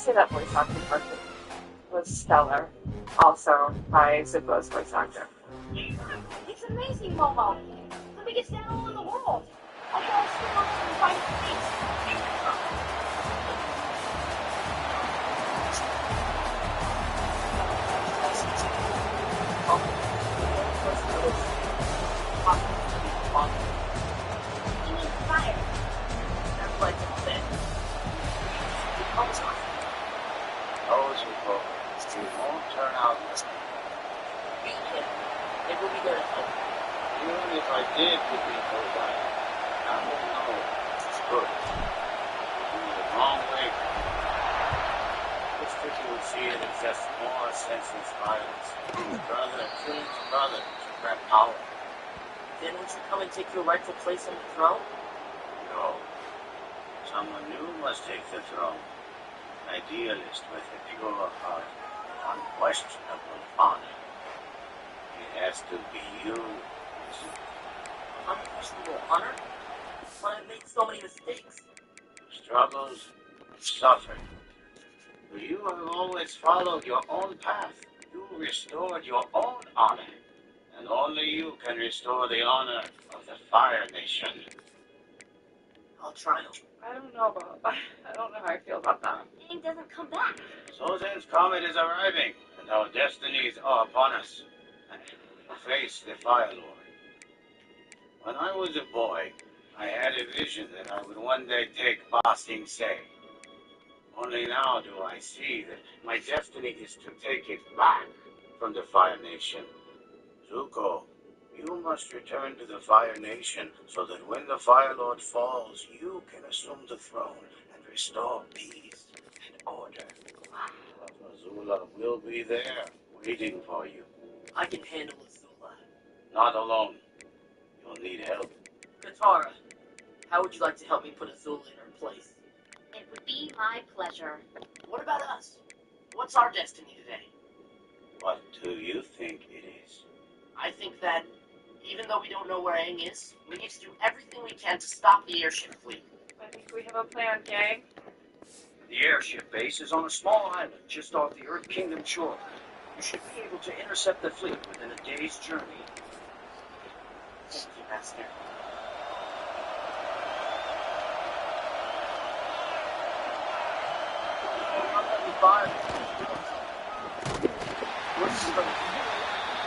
say that voice acting person was stellar. Also by Zuko's voice actor. It's amazing, Momo. The biggest animal in the world. I gotta swim up to the fight face. You mean fire? That's like a thing. Those who go, it won't turn out well. We can. They will be there to help. Even if I did defeat those guys, I won't know it's good. It would be the wrong way. Looks like you would see it as just more senseless violence. Brother killing brother to grab power. Then would you come and take your rightful place on the throne? No. Someone new must take the throne. An idealist with a pure heart, unquestionable honor. It has to be you. Unquestionable honor? When I made so many mistakes. Struggles, suffered. But you have always followed your own path. You restored your own honor. And only you can restore the honor of the Fire Nation. I'll try. I don't know how I feel about that. Aang doesn't come back. Sozin's comet is arriving, and our destinies are upon us. Face the Fire Lord. When I was a boy, I had a vision that I would one day take Ba Sing Se. Only now do I see that my destiny is to take it back from the Fire Nation. Zuko, you must return to the Fire Nation so that when the Fire Lord falls, you can assume the throne and restore peace and order. Azula will be there, waiting for you. I can handle Azula. Not alone. You'll need help. Katara, how would you like to help me put Azula in her place? It would be my pleasure. What about us? What's our destiny today? What do you think it is? I think that, even though we don't know where Aang is, we need to do everything we can to stop the airship fleet. I think we have a plan, gang. The airship base is on a small island just off the Earth Kingdom shore. You should be able to intercept the fleet within a day's journey. Thank you, Master.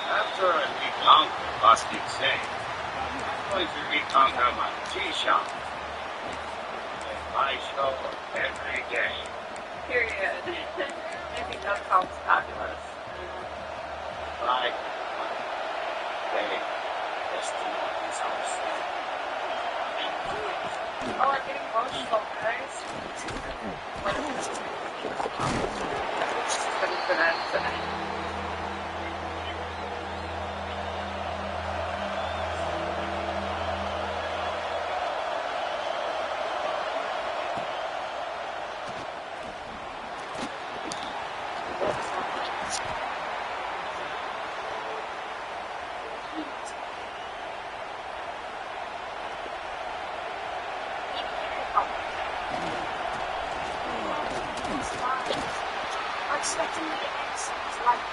After I reconquer Ba Sing Se, I'm going to reconquer my tea shop. Make my show every day. Period. I think that sounds fabulous. Like they destiny is ours. Oh, I'm getting emotional, guys. It's gonna end. We're expecting the eggs. It's like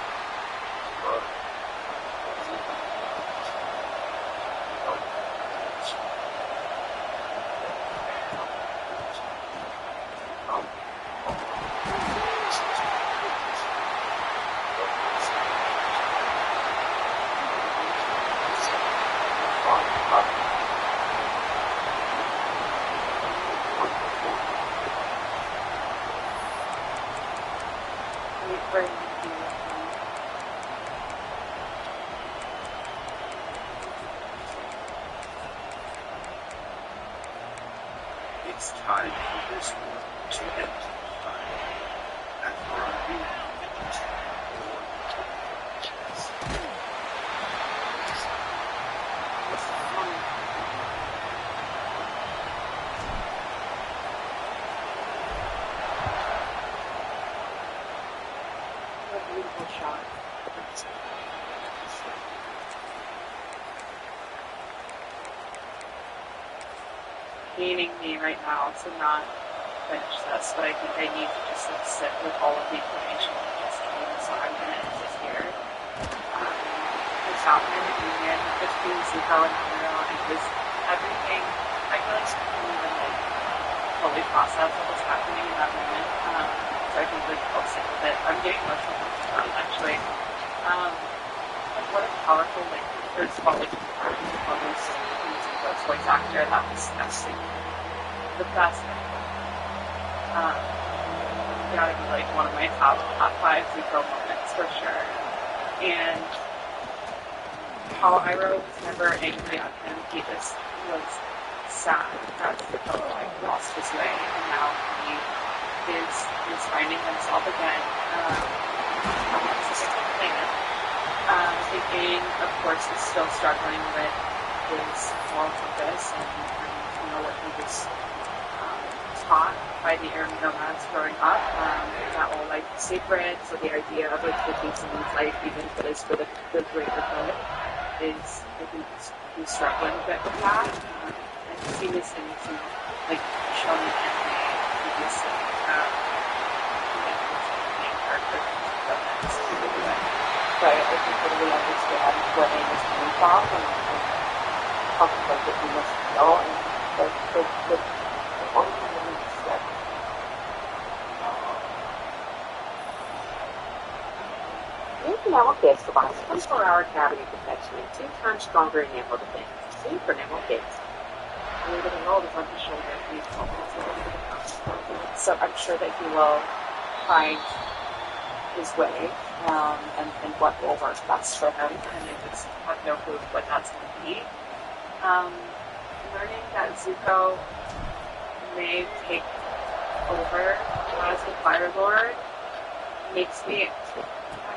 It's time for this war to end. And for a new What a beautiful shot. Hating me right now to not finish this, but I think I need to just sit with all of the information that just came, so I'm going to end it here. The Southman Union between Zuko and Amuro, and just everything, I feel like Zuko didn't even like fully process what was happening in that moment. So I think like I'll stick with it. I'm getting emotional actually. Like what a powerful like first of all like performance from Zuko's voice actor. That was like the best. Gotta be like one of my top 5 Zuko moments for sure. And how Iroh was never angry at him. He just was sad that Zuko like lost his way, and now he is finding himself again. Thinking, of course, he's still struggling with his moral compass and you know what he was taught by the Air nomads growing up. That all like sacred, so the idea of like taking someone's life, even if it is for the greater good, is I think he's struggling a bit with that. And I've seen this in some like shown in anime previously. But I think I really understand where Aang is coming from and how conflicted he must feel, and the only thing that needs to Naval Gates provides 24-hour cavity protection and 2 times stronger enamel defense. See for Naval Gates. A little bit of roll is on his shoulder. So I'm sure that he will find his way and what will work best for him, and I just have no clue what that's going to be. Learning that Zuko may take over as the Fire Lord makes me.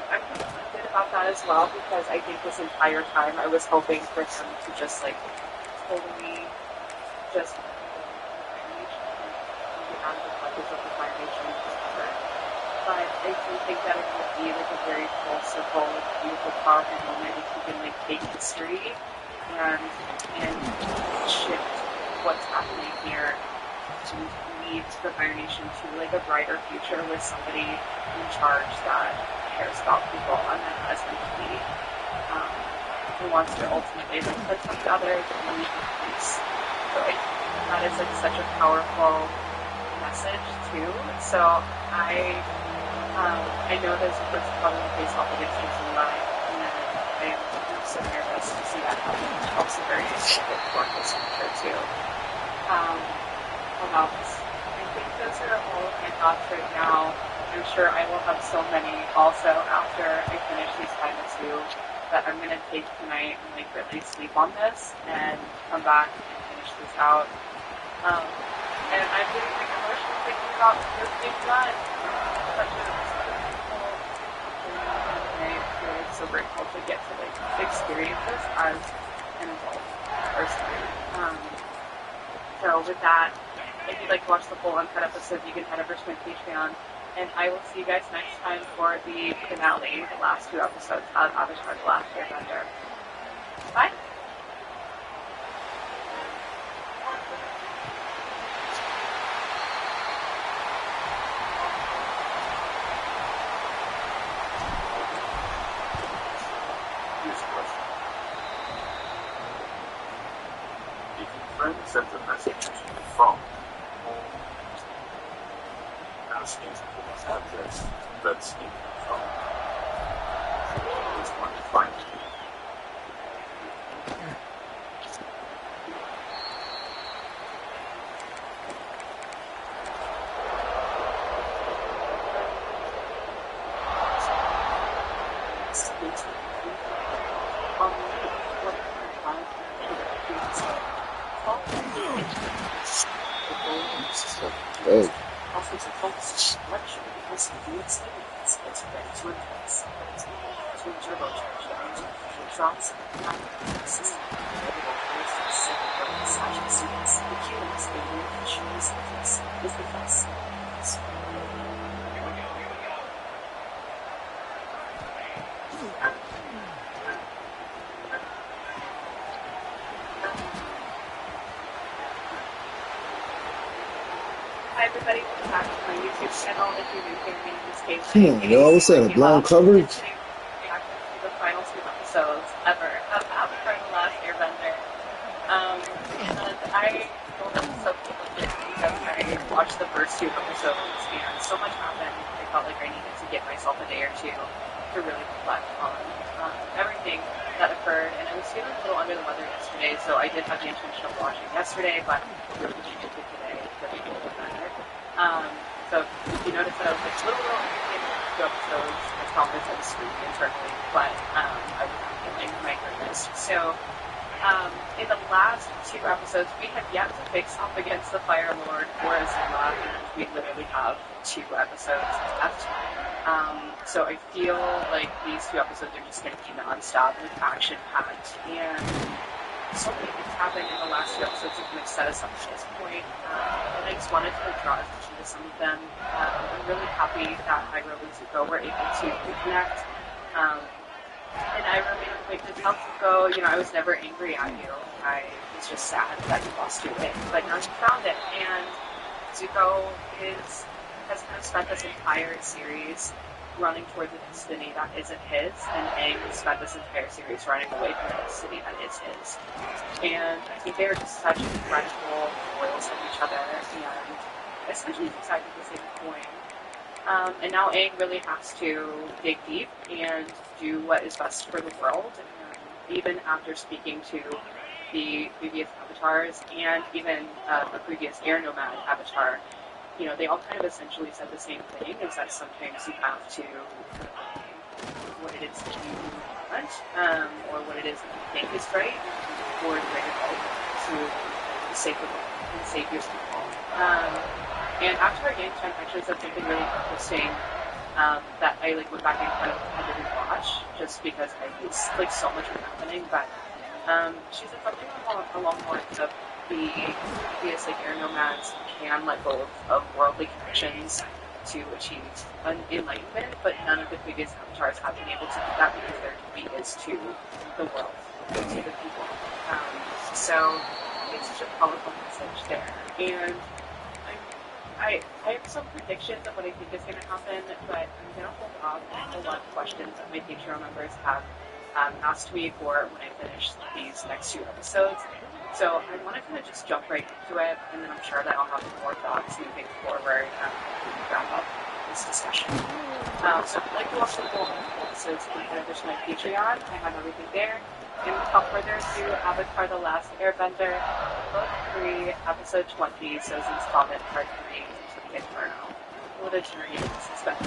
I'm good about that as well, because I think this entire time I was hoping for him to just like totally just get out of the clutches of the Fire Nation forever. But I do think that it would be like a very full circle, like beautiful, powerful moment if he can like take history and shift what's happening here to lead the Fire Nation to like a brighter future with somebody in charge that cares about people and that has empathy, who wants to ultimately like protect others and lead with peace. So I think that is like such a powerful message too. So I know there's a person probably face off against his life, and I'm so nervous to see that happen. I'm also very excited for his future too. What else? I think those are all of my thoughts right now. I'm sure I will have so many also after I finish these final 2 that I'm going to take tonight and like really sleep on this and come back and finish this out. And I'm getting like emotional thinking about this being done. Such a beautiful day. I feel like so grateful to get to like experience this as an adult first time. So with that, if you'd like to watch the full uncut episode, you can head over to my Patreon. And I will see you guys next time for the finale, the last 2 episodes of Avatar: The Last Airbender. Bye! If your friend sends a message to your phone asking for his address, that's in your phone. So you always want to find it. Hey. Offers a focused selection because of the experience it's ready to enhance. To turbocharge the engine, drops massaging sequence, the keyless the reinvention sequence is the best sequence. Hi everybody, welcome back to my YouTube channel. If you're new here, case Come on, y'all. What's that? A blown coverage? today we reacted to the final two episodes ever of Avatar: The Last Airbender. And I know that so conflicted because I watched the first two episodes and so much happened. I felt like I needed to give myself a day or two to really reflect on everything that occurred. And I was feeling a little under the weather yesterday, so I did have the intention of watching yesterday, but really pushing it to today to be a little better. So if you notice that I was like a little understanding the two episodes, I promise I was screaming internally, but I was not feeling my goodness. So in the last two episodes, we have yet to face off against the Fire Lord or Azula, and we literally have 2 episodes left. So I feel like these 2 episodes are just going to be non-stop, like action-packed, and so many things happened in the last 2 episodes that kind of set us up to this point, and I just wanted to draw attention to some of them. I'm really happy that Hyrule and Zuko were able to reconnect. And I remain like to tell Zuko, I was never angry at you. I was just sad that you lost your way. But now you found it. And Zuko has kind of spent this entire series running towards a destiny that isn't his, and Aang has spent this entire series running away from a destiny that is his. And I think they are just such incredible foils of each other, and essentially two sides of the same coin. And now Aang really has to dig deep and do what is best for the world. Even after speaking to the previous avatars and even a previous air nomad avatar, they all kind of essentially said the same thing, is that sometimes you have to what it is that you want, or what it is that you think is right for the greater good to save the world and save your people. And after our game time, actually said something really interesting that I went back and kind of had to rewatch just because so much was happening. But she said something along the lines of the previous air nomads can let go of worldly connections to achieve enlightenment, but none of the previous avatars have been able to do that because their duty is to the world, to the people. So it's such a powerful message there. And I have some predictions of what I think is going to happen, but I'm going to hold off on a lot of questions that my Patreon members have asked me for when I finish these next 2 episodes. So I want to kind of just jump right into it, and then I'm sure that I'll have more thoughts moving forward to wrap up this discussion. So if you'd like to watch the full episodes, you can head over to my Patreon. I have everything there. And without further ado, Avatar: The Last Airbender, Book 3, Episode 20, Sozin's Comet, Part 3, to the Inferno. What a journey this has been.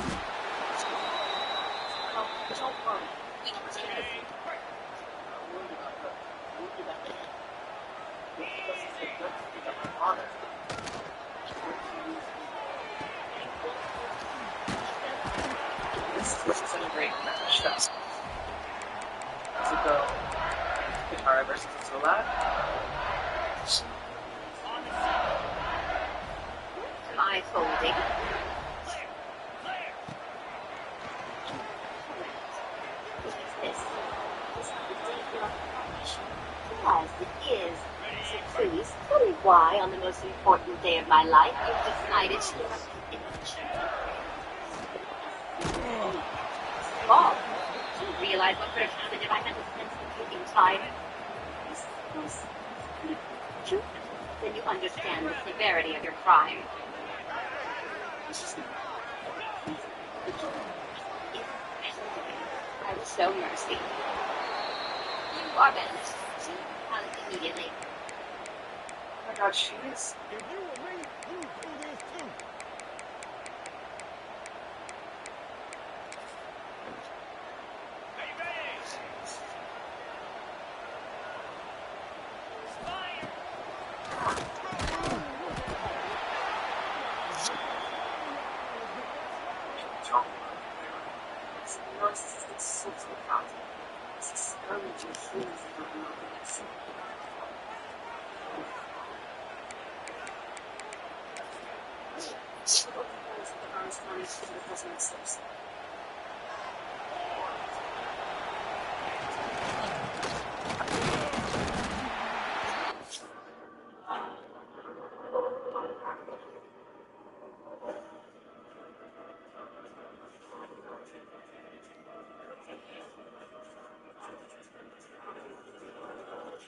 This is a great match, though. Zuko, Katara versus Azula. My folding. This is the day for your confirmation. Yes, it is. So please, tell me why, on the most important day of my life, you've decided to have an image. Bob, do you realize what could have happened if I had to spend some taking time? Yes, true. Then you understand the severity of your crime. I will show mercy. You are banished. Immediately. Oh my god, she is.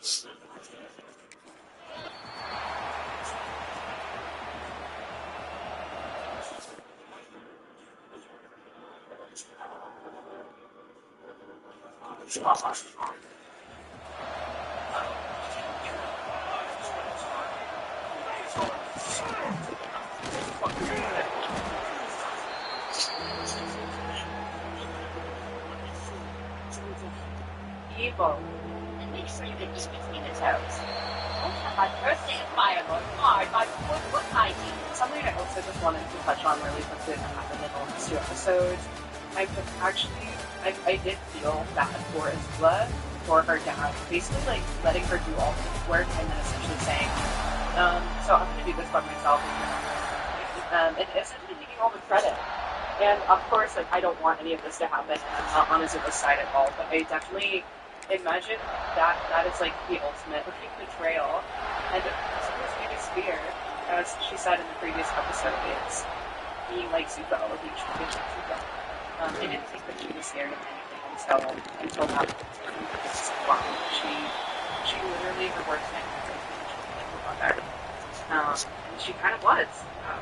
Evil. And make sure you get me between the toes. Don't have my first day of Fire Lord marred by foot hygiene. Something I also just wanted to touch on really quickly that happened in the last 2 episodes. I could actually, I did feel bad for Azula, for her dad, basically like letting her do all the work and then essentially saying, so I'm going to do this by myself and essentially taking all the credit. And of course, like I don't want any of this to happen, and I'm not on Azula's side at all. But I definitely imagine that is like the ultimate betrayal. And Azula's biggest fear, as she said in the previous episode, is being like Zuko, being treated like Zuko. I didn't think that she was scared of anything until that wow. She literally her worst nightmare was her mother. And she kind of was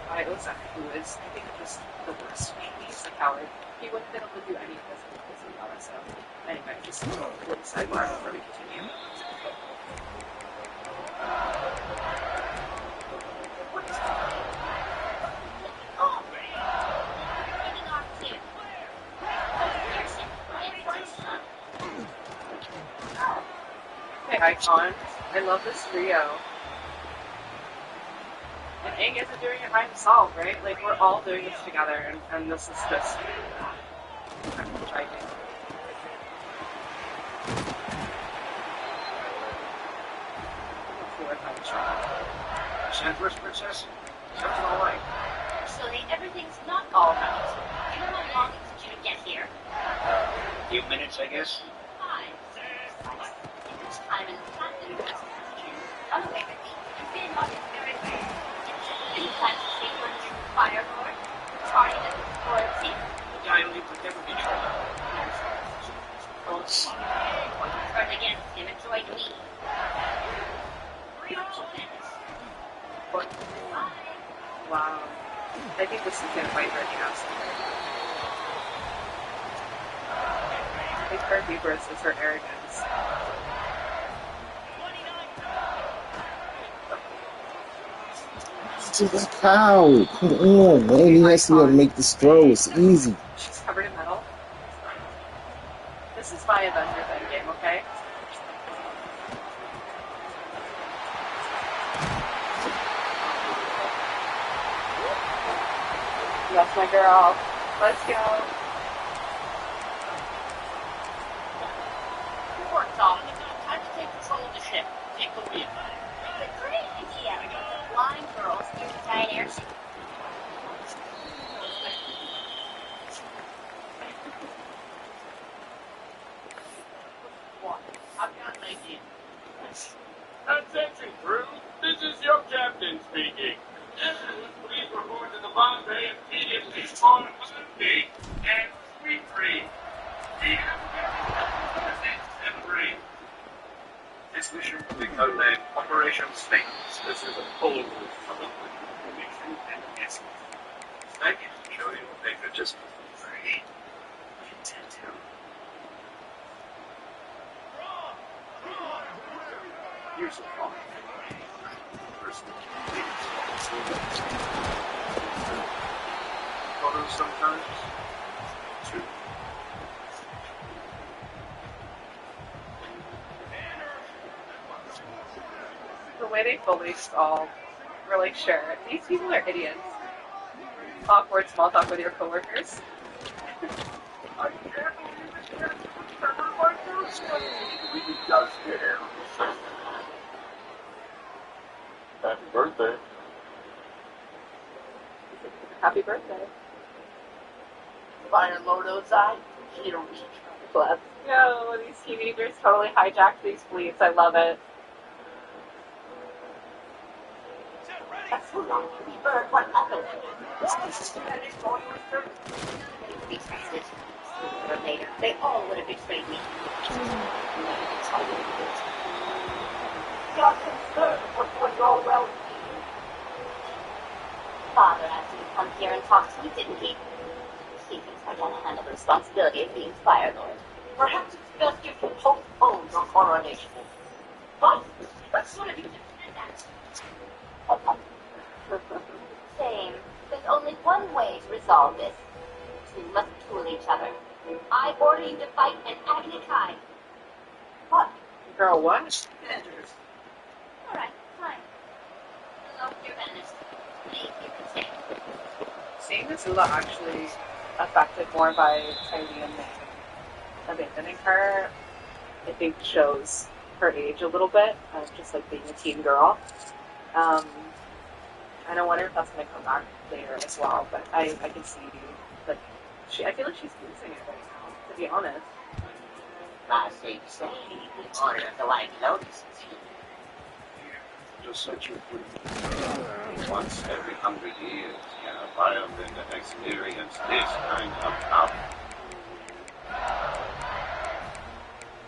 by Ozai, who is, I think, just the worst. He's a coward. He wouldn't have been able to do any of this with Ozai. So, anyway, just a little sidebar before we continue. Okay, icons. I love this trio. And Aang isn't doing it by himself, right? Like, we're all doing this together, and this is just driving. Sandra's princess? Everything all right? Actually, everything's not all right. Do you know how long it took you to get here? A few minutes, I guess. 5. In which time in the platinum investigation, run away with me. You've been on your very way. Did you plan to stay for a true Fire Lord? Targeting at the royalty? The guy only would never be true. Or you turn against him and join me. Wow. I think this is going to bite her in the ass. I think her hubris is her arrogance. How? Come on, man. He has to be able to make this throw. It's easy. She's covered in metal. This is my Avengers Endgame, okay? That's my girl. Let's go. Good work, Tom. Time to take control of the ship. Take the wheel. Great idea. Flying girls inside airship. I've got an idea. Attention, crew. This is your captain speaking. Please report to the Bombay immediately on Monday and Sweet Free. We have and free. This mission will be codenamed Operation Statements. This is a full information and guessing. Thank you. Show you patriotism. Free. Intent to. Here's a thought. Photos sometimes. 2. The way they fully all were like, sure, these people are idiots. Awkward small talk with your coworkers. I can't believe this kid remembered my birthday. He really does care. Happy birthday. Happy birthday. Fire Lord Ozai, hear me. Let's go. These teenagers totally hijacked these fleets. I love it. That's so long. Bird, what happened? Be trusted. Sooner or later, they all would have betrayed me. father asked you to come here and talk to you, didn't he? He thinks I can't handle the responsibility of being Fire Lord. Perhaps it's best if you postpone your coronation. But let's sort of do that. Same. There's only one way to resolve this. We must duel each other. I order you to fight an Agni Kai. What? Girl, what? Commanders. Alright, fine. Hello, you're banished. Leave, you can stay. Seeing Azula actually affected more by Tyrion abandoning her, I think shows her age a little bit, just like being a teen girl. And I wonder if that's going to come back later as well, but I can see, like, I feel like she's losing it right now, to be honest. I say to say, in order to like notices. Just such a Once every 100 years, Biovind experience this kind of power.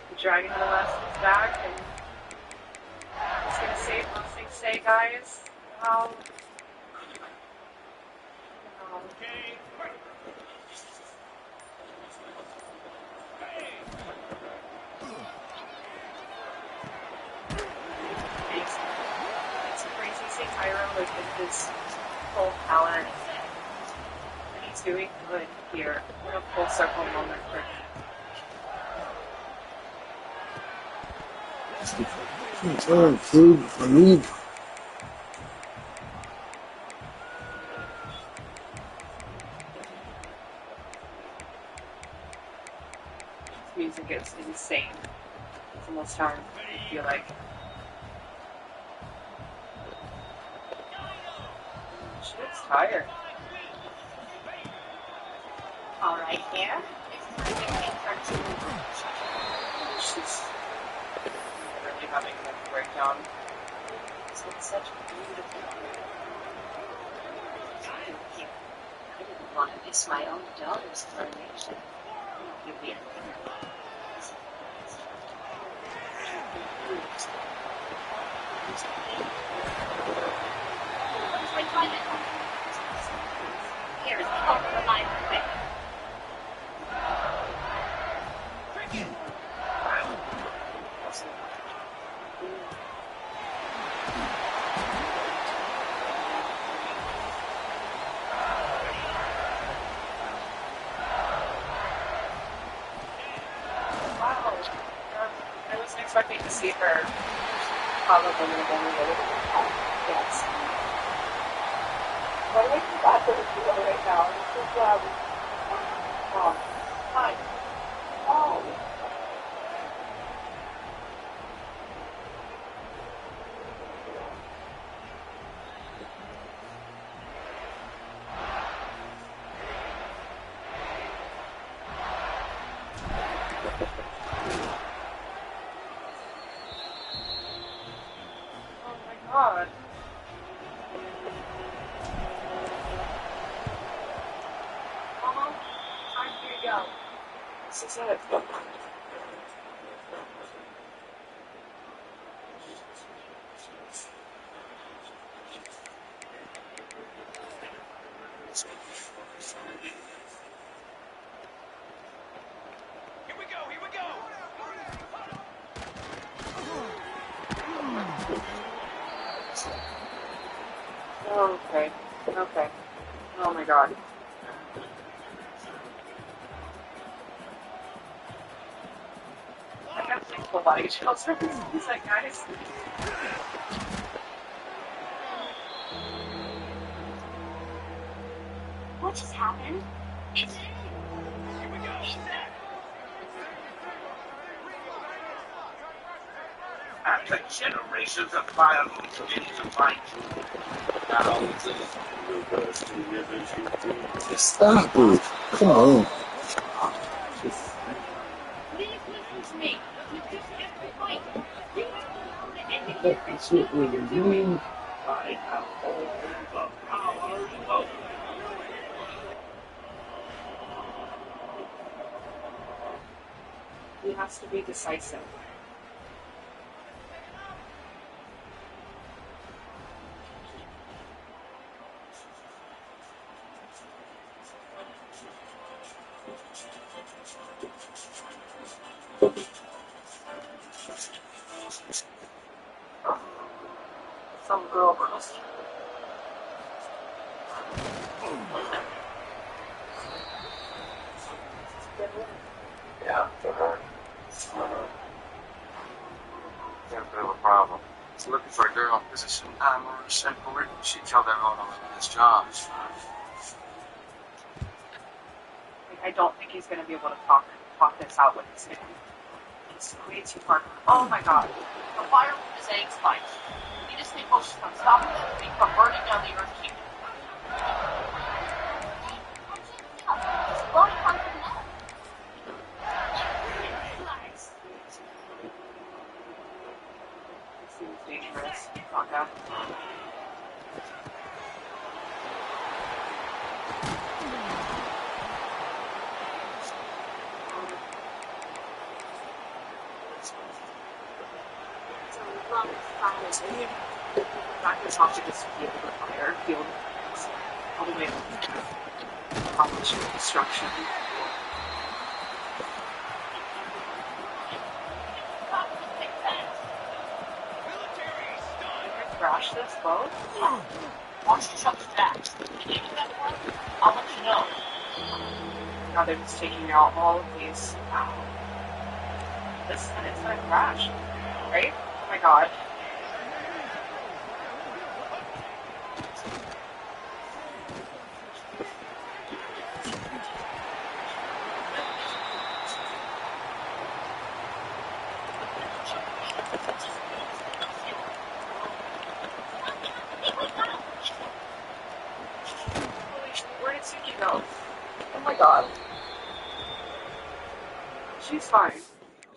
The Dragon of the West is back, and it's going to save what they say, guys. Wow. It's crazy seeing Iroh like in his full power, and he's doing good here. What a full circle moment for him. Oh, dude, I need. His music is insane. It's almost time, I feel like. She looks tired. Alright, here. It's time to take her to... She's really having a breakdown. It's been such a beautiful Here. I didn't want to miss my own daughter's coronation. You'll be a Where's my toilet? Here is the home of my quick. Wow. I wasn't expecting to see her follow the little yes. Why do I keep that for the video right now? This is, hi. Oh. Oh my god. Mama, time for you to go. This is it. Here we go, here we go! Okay. Okay. Oh my god. I got full body chills from this music, guys. What just happened? It's... Here we go! After generations of fire begin to fight, now the reverse to Stop it. Come on. Please listen to me. You just get the point. You have to end it. That's what we're doing. I have all the power of He has to be decisive. Some girl costume. Yeah, for her. Got a bit of a problem. He's looking for a girl in position amorous and political. She killed everyone on his job. I don't think he's going to be able to talk this out with his family. It's way too hard. Oh my god. The fire with his eggs fight. We just stay focused on stopping the thing from burning down the Earth Kingdom. It's blowing from the net. It seems dangerous. Vodka. It's a long fire. Not going to talk to just feel the fire, feel all the way how much destruction. Crash this boat? Watch the truck's backs. If you do that one, I'll let you know. Now they're just taking out all of these. Wow. This and it's gonna crash. Right? Oh my god. Where did Suki go? Oh my god. She's fine.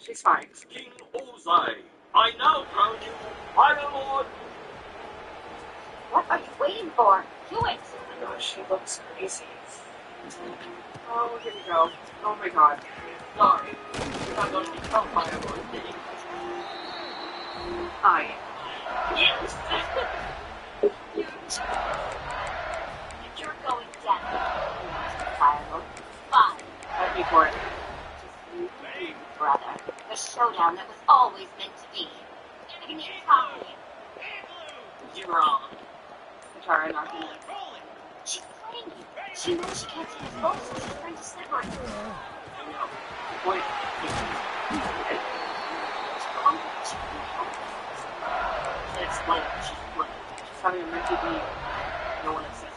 She's fine. King Ozai, I now crown you Fire Lord. What are you waiting for? Do it! Oh my gosh, she looks crazy. Oh, here we go. Oh my god. Sorry, you're not going to become Fire Lord, did you? Hi. Yes. You're going down. Fire. Fine. Let me for it. Just you, brother. The showdown that was always meant to be. Give me time. You're wrong. Katara not gonna. She's playing you. She knows she can't take us both, so she's trying to separate us. I know. Boy. Can't explain it. She's playing. She's having a mental beat. No one says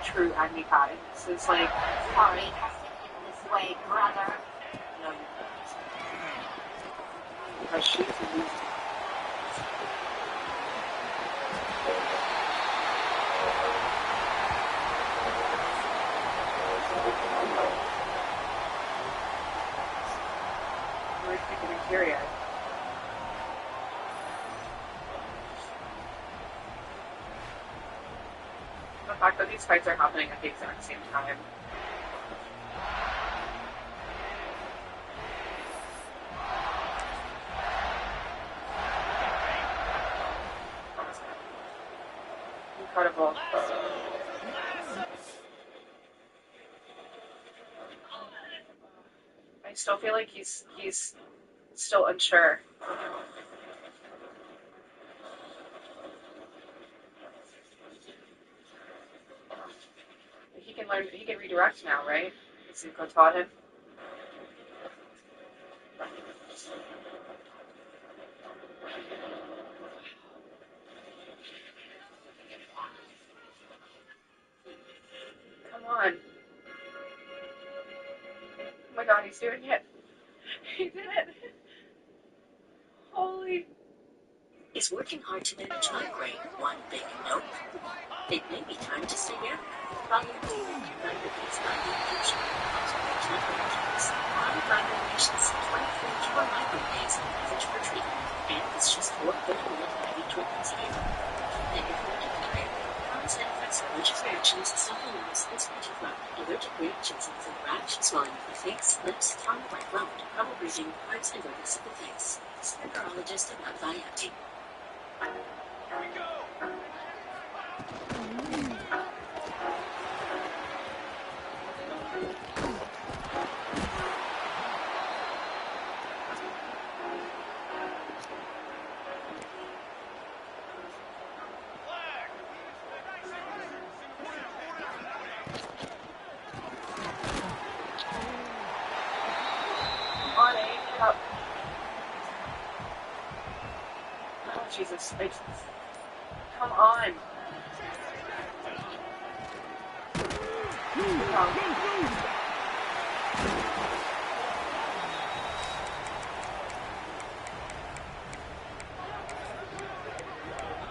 True Agni Kai. This is like. Sorry, it has to end this way, brother. no, you don't. Because she's losing. We're thinking of Kyria. The fact that these fights are happening at the exact same time. Incredible. I still feel like he's still unsure. He can learn. He can redirect now, right? Zuko taught him. Come on. Oh my god, he's doing it. He did it. Holy. Is working hard to manage migraine one big nope? It may be time to say yeah. Follow David United with 90 short observational arrangements. On migraine patients, 24 cure migraine days on average per treatment, and it's just 4 30-minute IV treatments a year. Negative multiplier. Common side effects, allergic reactions, self-awareness, inspection from allergic reactions include rash, swelling of the face, lips, tongue, or throat, trouble breathing, hives, and redness of the face. See a neurologist about Vyepti. up. Oh, Jesus. Come on.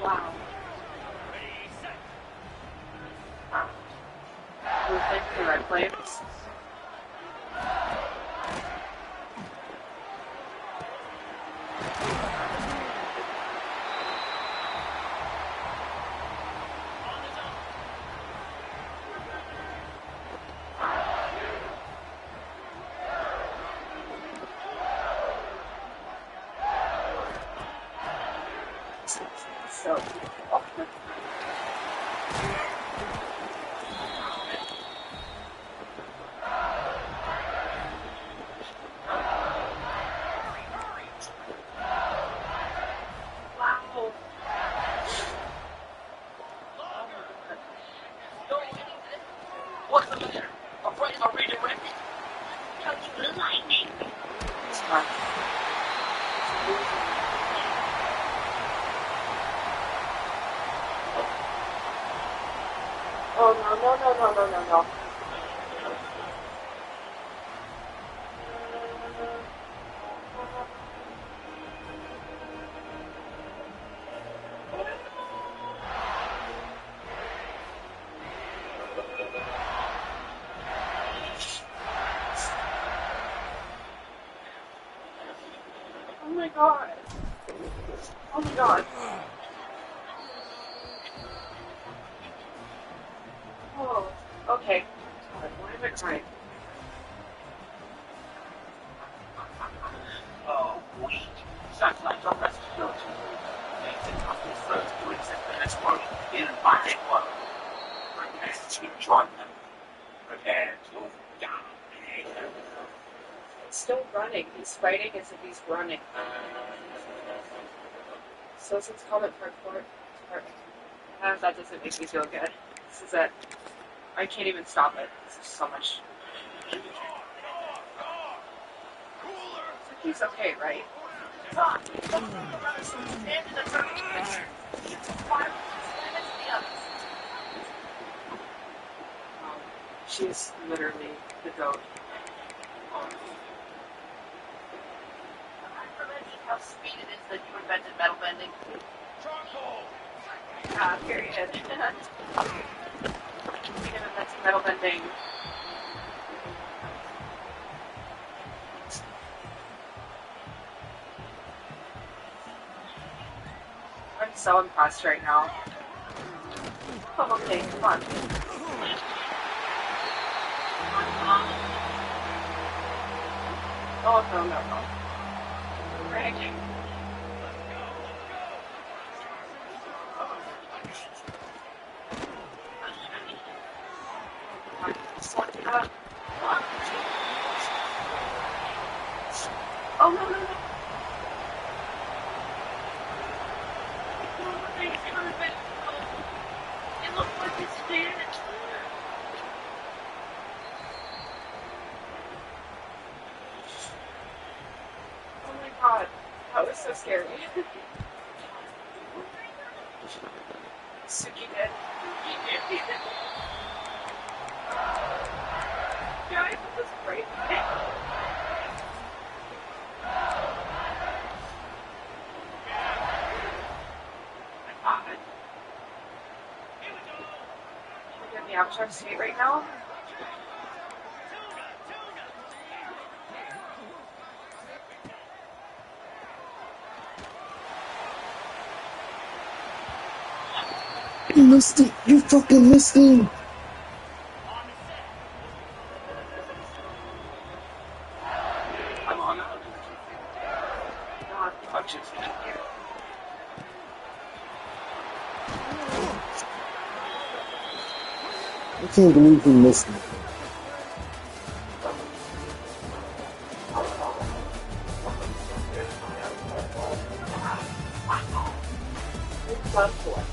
Wow. Movement to the red flames. So beautiful. Wow. What's the matter? Afraid I'll redirect it. Don't you lightning? It's fun. Oh, no. Oh my god. Oh my god. Oh, okay. Why am I crying? Oh, weak. Sounds like the rest of your team. Makes it tough first to accept the next world in a violent world. Prepare to join them. Prepare to die. It's still running. He's fighting as if he's running. So since comment parkour, that doesn't make me feel good. This is it. I can't even stop it. This is so much. He's okay, right? She's literally the goat. How sweet it is that you invented metal bending. Period. We have invented metal bending. I'm so impressed right now. Oh, okay, come on. Oh, no. Right. Oh, no. It looks like it's dead. Oh my god. That was so scary. Suki did. Guys, this is great. We're in the abstract state right now. You missed it. You fucking missed it. I'm on out. Punches in here. I can't believe you missed it. Love for it.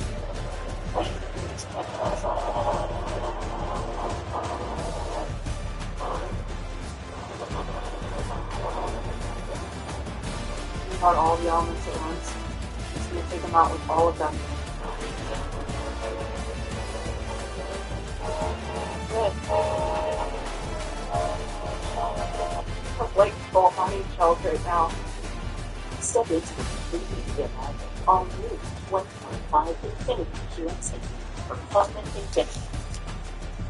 apart all the elements at once. It's going to take them out with all of them. That's like full money shells right now. Step into the completely reimagined all-new 1.5 Infinity QX80 from fun and infinity.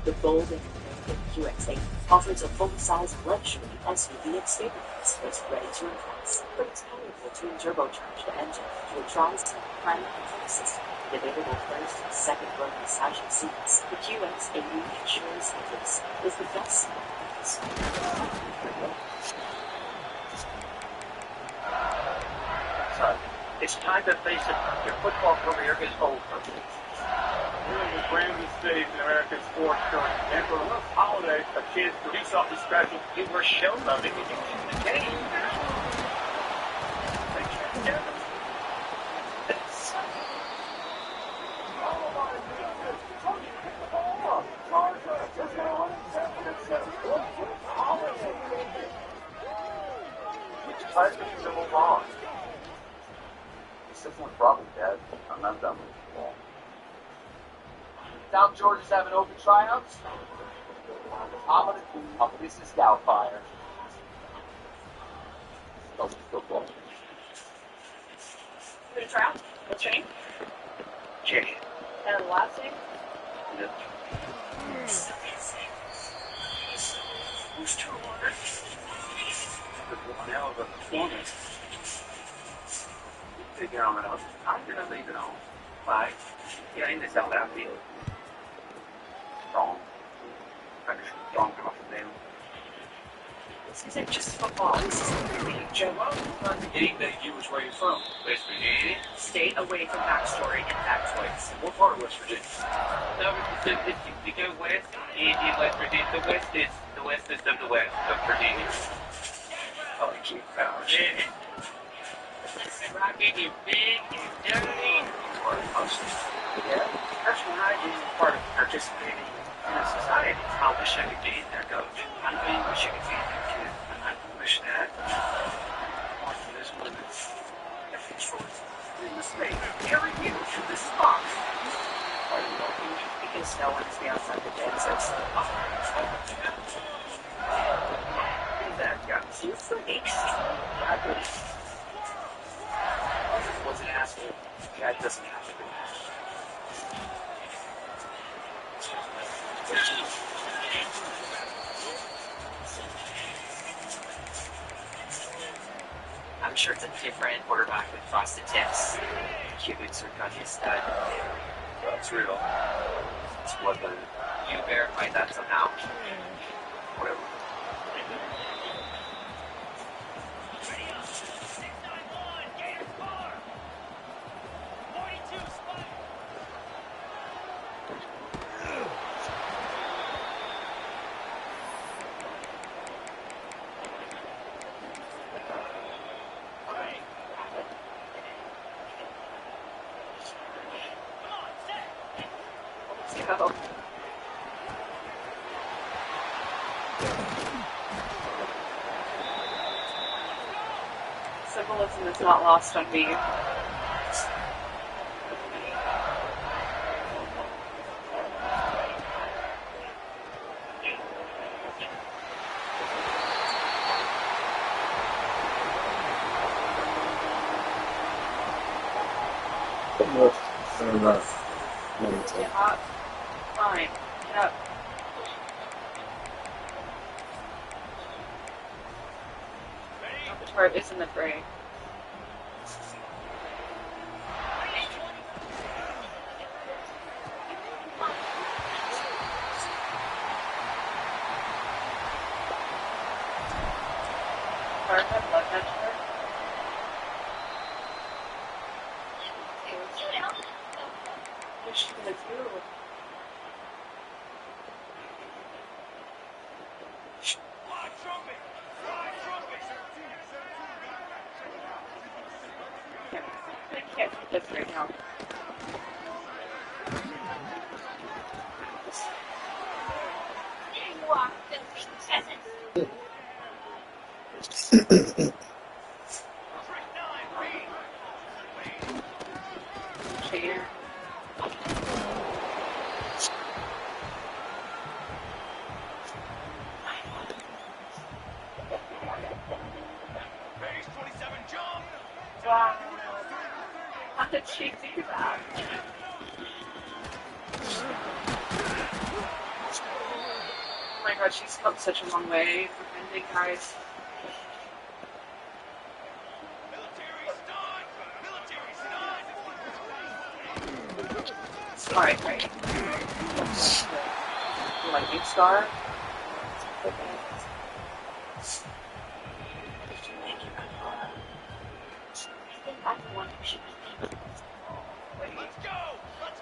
The bold and innovative QX80 offers a full-size luxury SUV experience that's ready to impress. From its powerful twin-turbocharged engine to a tri-seat climate control system with available first and second-row massaging seats, the QX80 ensures that this is the best seat. It's time to face it. Your football career is over. One of the grandest days in American sports during Denver holiday, a chance to do something special. You were showboating and you won the game. It's time to move on. It's just one problem, Dad. I'm not done with football. South Georgia's having open tryouts. I'm gonna do a Mrs. Doubtfire. That's football. Good trial. Good train. Chicken. And the last thing? Who's too hard? One hell of a performance. Take your helmet off. I'm gonna leave it on. Why? Yeah, in this held out field. Wrong. I just wrong off the down. This isn't just football. This is the league, Joe. Not the game that you was where you're from. West Virginia. Stay away from backstory and factoids. What part of West Virginia? No, if you go west, in West Virginia, the west is of the west of Virginia. Oh, keep powers. Yeah. Listen, Rocky, you're big, you're dirty. Yeah. Personal hygiene is part of participating in a society. I wish I could be their coach. I really wish I could be their kid. And I wish that one for this woman. If it's short, in the state, carry you to this spot. Why are you walking? Because no one is the outside the dances. That got you for exactly. Was an asshole. That doesn't have to be. I'm sure it's a different quarterback with frosted tips. Cubits are got his stud. That's real. It's bloodline. You verified that somehow. Whatever. Let's go. Symbolism is not lost on me. Get up. Fine. Get up. Which part is in the fray? Part of blood measure? What's she gonna do? I can't do this right now. You are filthy peasants. did she do that? Oh my god, she's come such a long way from ending, guys. Alright, right. Lightning Star. I think I'm the one who should be thinking. Let's go! Let's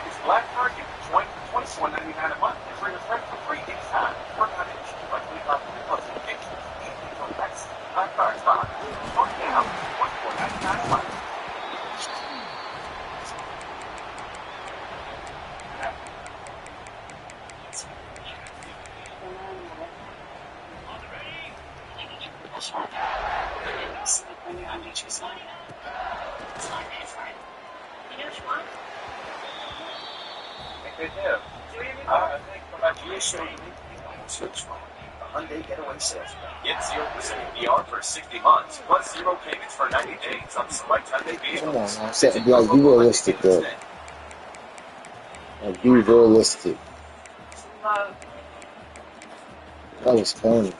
It's Black Target, join for $24.99 a month and bring a friend for free anytime. Work on it, like we got plus vacation. That's Black Card stock. Join now, $24.99 a month. I think they do. I think come back to you soon. Switch phone. A Hyundai Getaway sales. Get 0% APR for 60 months, plus 0 payments for 90 days on select Hyundai Come on, vehicles. now. Like, be realistic, though. Like, be realistic. Love. That was corny.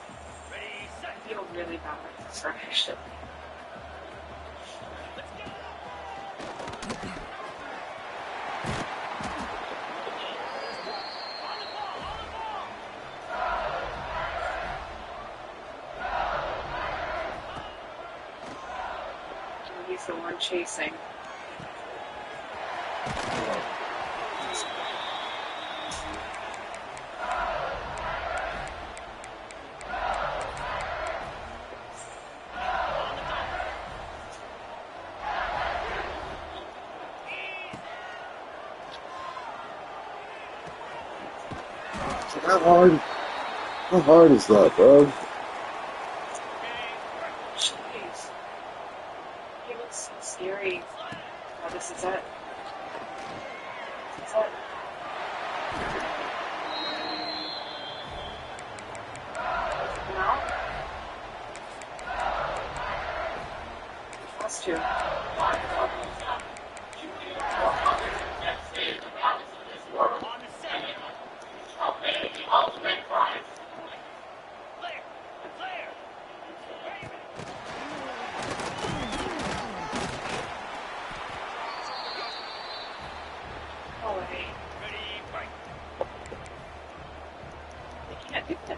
I feel really bad about this, actually. He's the one chasing. How hard is that, bro? Jeez. He looks so scary. Oh, this is it. This is it. No? Has to. Oh, wait. They can't do that.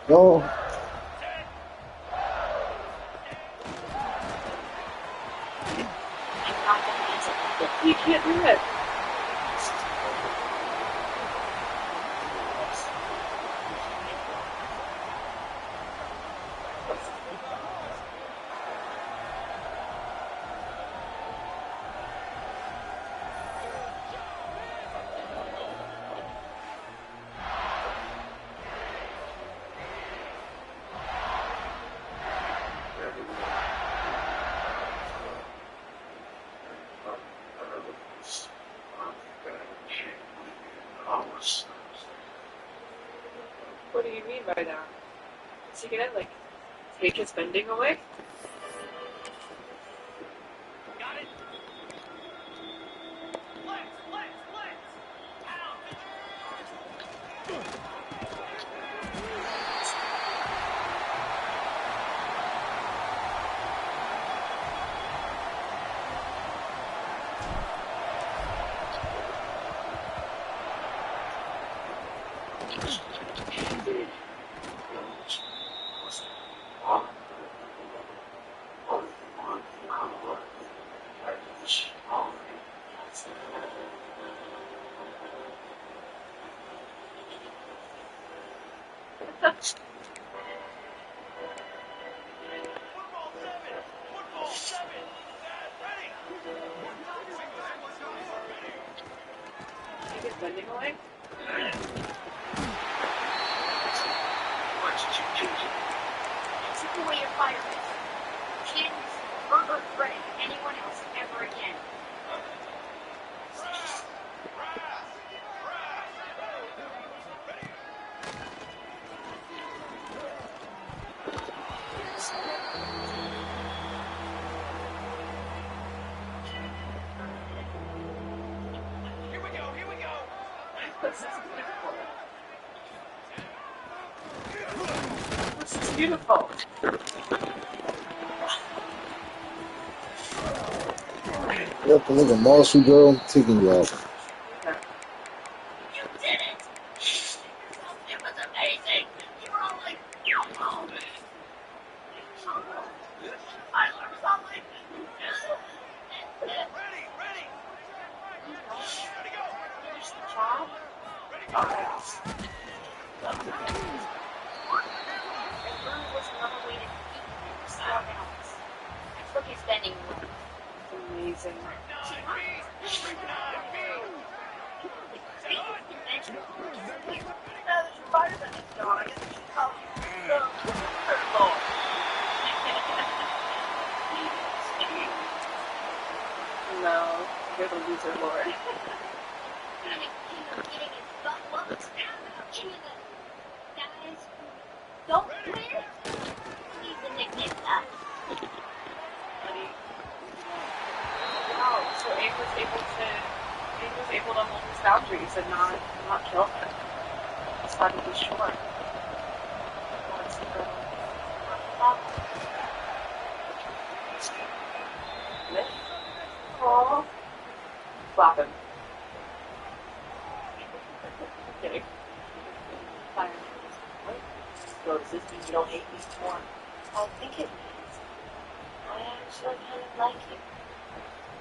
No. You can't do it. What do you mean by that? Is he gonna, like, take his bending away? Take his bending away? the way your fire is. Can't hurt Greg, anyone else ever again. This is beautiful. Yep, look at Marshall girl taking you out. You did it! It was amazing! You were all like, oh, man. Tyler was all like, ready! Finish the job? And Brew was another way to keep him slow balance. That's what he's bending with. Amazing. Now that your fireman is gone, I guess we should call you the Third Lord. No, you're the loser lord. Getting his butt whooped. Any of the guys who don't win? Leave the nickname up. Wow, so Abe was able to hold his boundaries and not kill him. Just had to be sure. Once he got Aww. Slap him. Okay. Fire. So does this mean you don't hate me anymore? I think it means I actually kind of like you.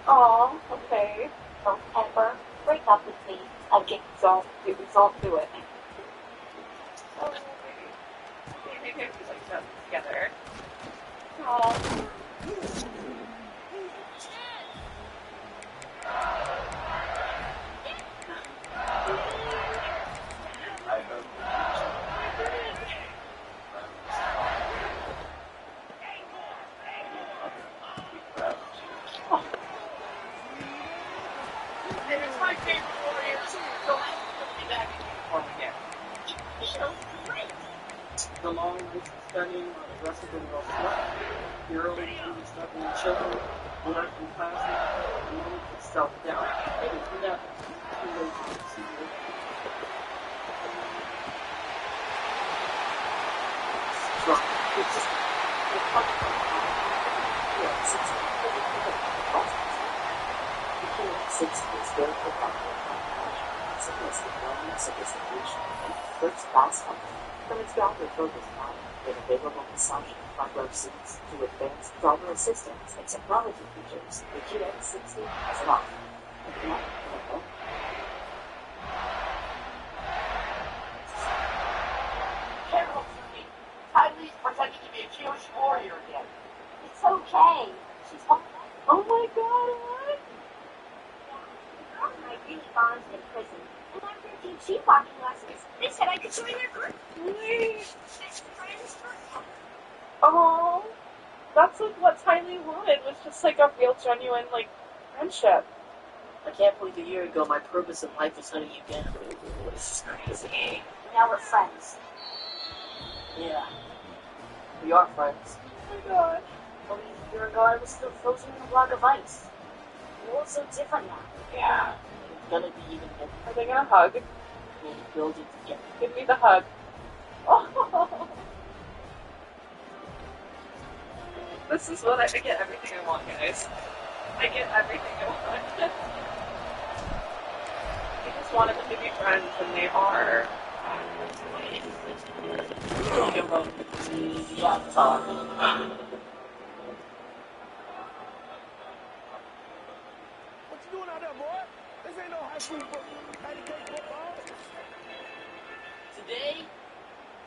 Aw, okay. Don't ever break up with me again. Don't do it. Oh, maybe we like that together. Aw. I hope And it's my favorite Warriors, so I will be back in uniform again. It feels great. The long nights of studying while the rest of them were slept. The early morning studying children, work and classes, and moments of self-doubt. They didn't do that. Too lazy to see you. Strong. It's just the comfort. Yes, it's since it's very provocative, sophistication, and first-class comfort. From its grounded-focused model, with available massage and front-row seats to advanced driver assistance and technology features, the GX60 has an offer. Carol, Kylie's pretending to be a Jewish warrior again. It's okay. She's all right. Oh my god, what? The girl and I really bonded in prison. And after a few cheap walking lessons, they said I could join their group. Best friends forever. Oh, that's like what Tylee wanted, was just like a real genuine like friendship. I can't believe a year ago my purpose in life was hunting you down. This is crazy. Now we're friends. Yeah. We are friends. Oh my god. Only a year ago I was still frozen in a block of ice. The world's so different now. Yeah. It's gonna be even better. Are they gonna hug? We'll build it together. Give me the hug. Oh. This is what I get everything I want, guys. I get everything I want. I just wanted them to be friends, and they are. What you doing out there, boy? This ain't no high school football. Today,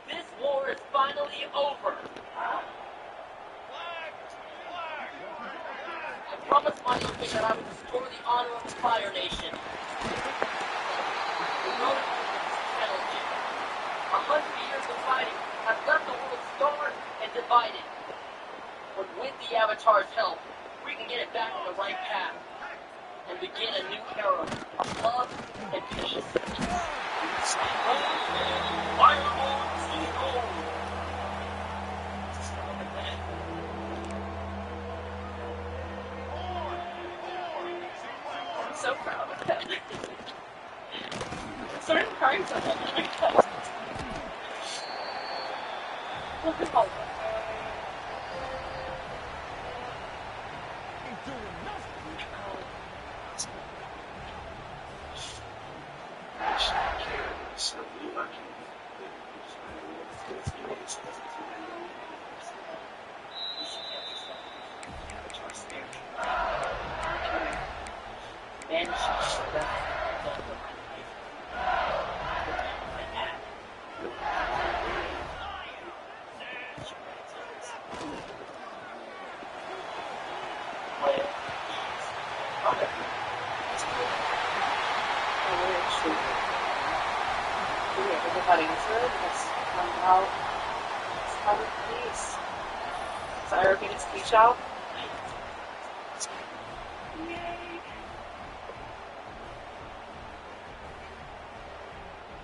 this war is finally over. I promised my uncle that I would restore the honor of the Fire Nation. The road to this challenge. 100 years of fighting have left the world scarred and divided. But with the Avatar's help, we can get it back on the right path and begin a new era of love and peace. I'm so proud of him. I started crying so much because look at all that. That answer because out it's part of peace. So I repeat his speech out. Yay!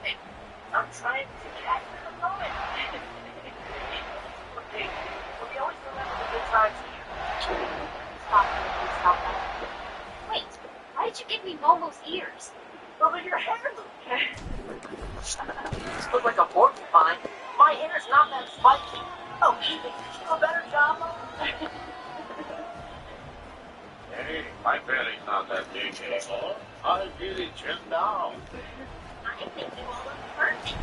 Hey, I'm trying to capture the moment. Okay, well, we always remember the good times here. Stop that. Wait, why did you give me Momo's ears? Those are your hair. Look like a porcupine. My hair's not that spiky. Oh, you think you do a better job? Hey, my belly's not that big anymore. I really trimmed down. I think you all look perfect.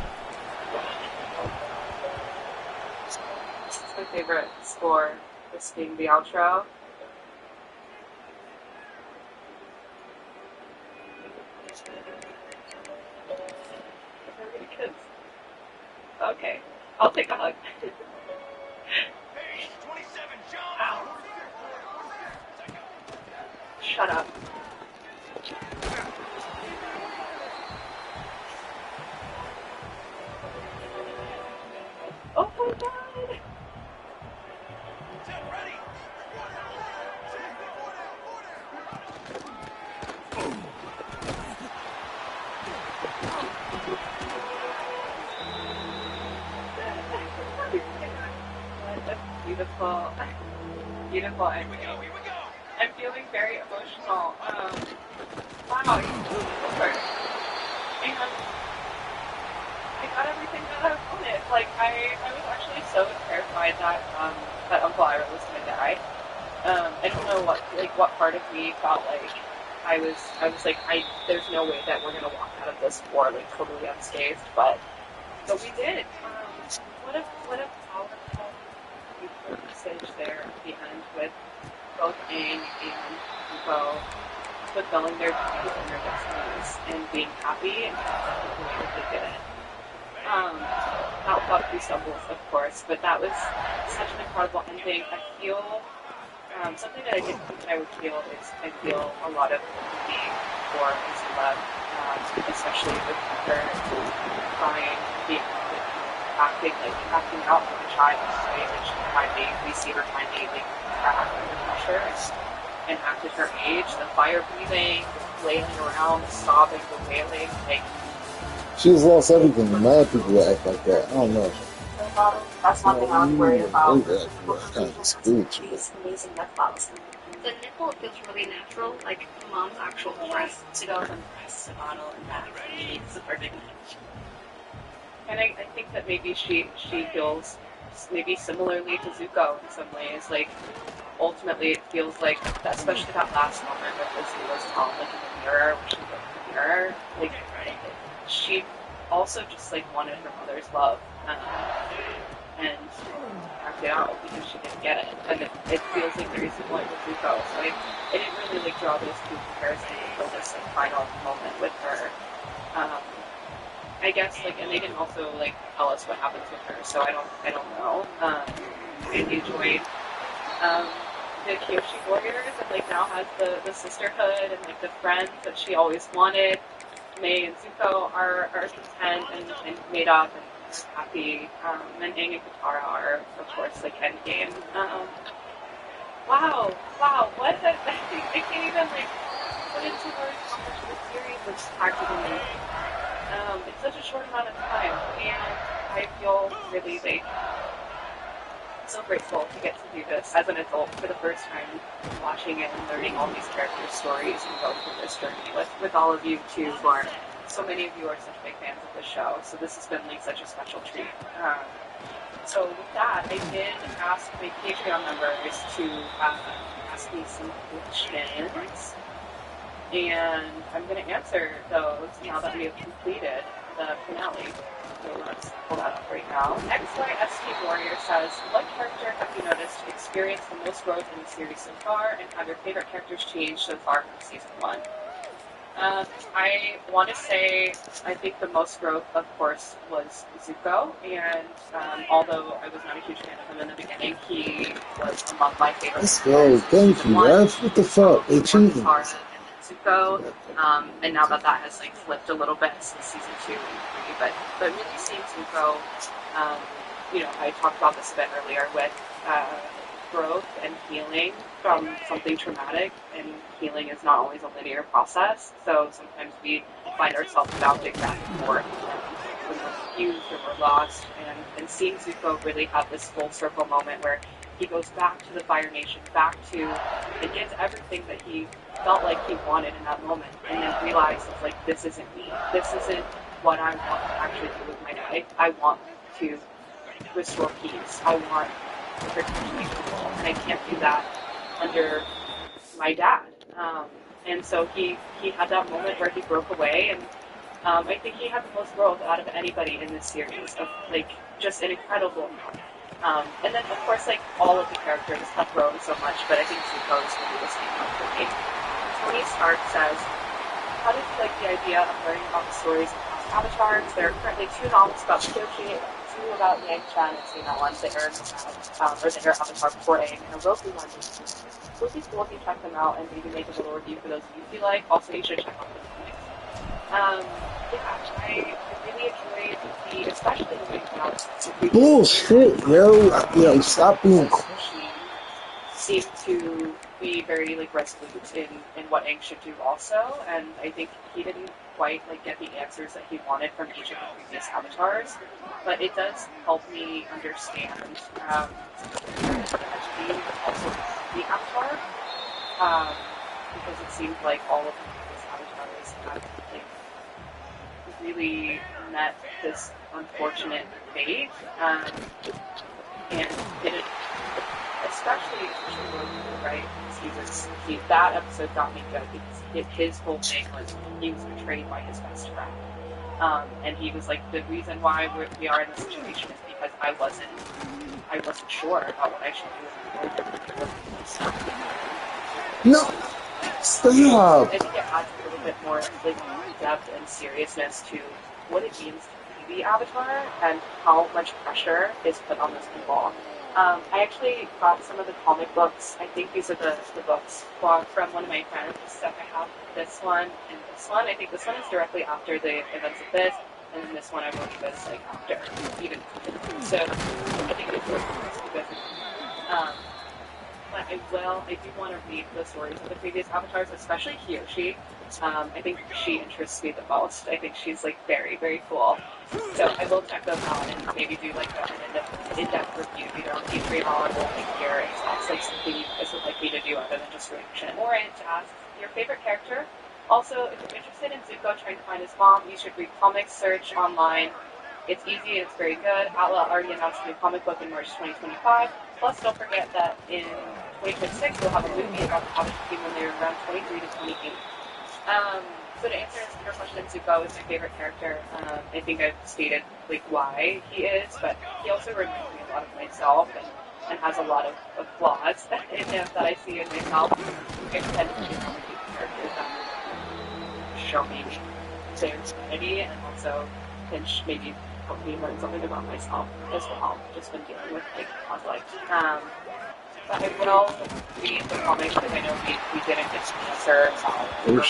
This is my favorite score, this being the outro. Okay, I'll take a hug. Hey, 27, John! Ow. Shut up. Oh my god! Set, ready! Beautiful, beautiful ending. Here we go! I'm feeling very emotional. Wow, over. And I got everything that I wanted. Like I was actually so terrified that Uncle Ira was gonna die. I don't know what part of me felt like I was like there's no way that we're gonna walk out of this war like totally unscathed, but we did. What a powerful message there at the end with both Aang and Zuko fulfilling their duties and their destinies and being happy and content with the way that they did it. Not without two stumbles, of course, but that was such an incredible ending. I feel something that I didn't think I would feel is I feel a lot of empathy for Azula, especially with her crying and being acting out like a child, right? And we see her finally like crack under pressure and act at her age, the fire breathing, the flailing around, the sobbing, the wailing, like She's lost everything. Mad people that act like that. I don't know. That's one thing I was worried about. Kind of spiritual. These amazing nip bottles. The nipple feels really natural, like mom's actual breast, to go from breast to bottle and back. It's a perfect match. and I think that maybe she feels maybe similarly to Zuko in some ways. Like ultimately, it feels like, especially that last moment with Azula's mom, like in the mirror, when she looked in the mirror, like she also just like wanted her mother's love and acted out because she didn't get it. And it feels like very similar to Zuko. So I didn't really like draw those two comparisons until this like final moment with her. I guess like, and they didn't also like tell us what happens with her, so I don't know. I enjoyed the Kyoshi Warriors, and like now has the sisterhood and like the friends that she always wanted. Mei and Zuko are content and made up happy. And Aang and Katara are, of course, like endgame. Wow, what a, I can't even like put into words how much this series was practically. It's such a short amount of time, and I feel really like so grateful to get to do this as an adult for the first time, watching it and learning all these characters' stories and going through this journey with all of you too, who are so many of you are such big fans of the show. So this has been like such a special treat. So with that, I did ask my Patreon members to ask me some questions, and I'm going to answer those now that we have completed the finale. So let's pull that up right now. XYST Warrior says, what character have you noticed experienced the most growth in the series so far, and have your favorite characters changed so far from season 1? I want to say I think the most growth, of course, was Zuko, and although I was not a huge fan of him in the beginning, he was among my favorites. Let's go. Thank you, ref. What the fuck? They cheating. Zuko, and now that has like flipped a little bit since season 2 and 3, but really seeing Zuko, I talked about this a bit earlier with growth and healing from something traumatic, and healing is not always a linear process, so sometimes we find ourselves bouncing back and forth when we're confused or we're lost, and seeing Zuko really have this full circle moment where he goes back to the Fire Nation, back to, and gets everything that he felt like he wanted in that moment, and then realizes, like, this isn't me. This isn't what I want to actually do with my life. I want to restore peace. I want to protect people, and I can't do that under my dad. And so he had that moment where he broke away, and I think he had the most growth out of anybody in this series, of, like, just an incredible amount. And then, of course, like, all of the characters have grown so much, but I think Zuko is really the standout for me. Tony Stark says, how did you like the idea of learning about the stories of past avatars? There are currently 2 novels about Kyoshi, 2 about Yang Chan, and seen that one, the Air Avatar before Aang, and a Roku one. Would be cool if you check them out and maybe make a little review for those of you if you like. Also, you should check out the comics. I really enjoyed especially the big out. Bullshit, yo, stop being. Seemed to be very like resolute in what Aang should do also, and I think he didn't quite like get the answers that he wanted from each of the previous avatars, but it does help me understand being also the avatar, because it seemed like all of the previous avatars had like really met this unfortunate fate, and didn't, especially Rogu, right? Because that episode got me good because his whole thing was he was betrayed by his best friend, and he was like, the reason why we are in this situation is because I wasn't sure about what I should do with the world. No, stop. I think it adds a little bit more like depth and seriousness to what it means to be the Avatar and how much pressure is put on those people. I actually got some of the comic books. I think these are the books from one of my friends. So I have this one and this one. I think this one is directly after the events of this, and then this one I believe is like after, even. So I think it's good. But I do want to read the stories of the previous avatars, especially Kyoshi. I think she interests me the most. I think she's like very, very cool. So I will check those out and maybe do like an in-depth review either on Patreon or like here if that's like something you guys would like me to do other than just reaction. Orange asks your favorite character. Also, if you're interested in Zuko trying to find his mom, you should read comics, search online. It's easy and it's very good. Outlaw already announced a new comic book in March 2025. Plus, don't forget that in 2026 we'll have a movie about the Hobbit team when they're around 23 to 28. So to answer your question, Zuko is my favorite character. I think I've stated like why he is, but he also reminds me a lot of myself and has a lot of flaws in him that I see in myself. I tend to be one of these characters that show me their humanity and also can maybe help me learn something about myself as well. Just been dealing with like conflict. But I will read the comic because I know we didn't get to answer about when you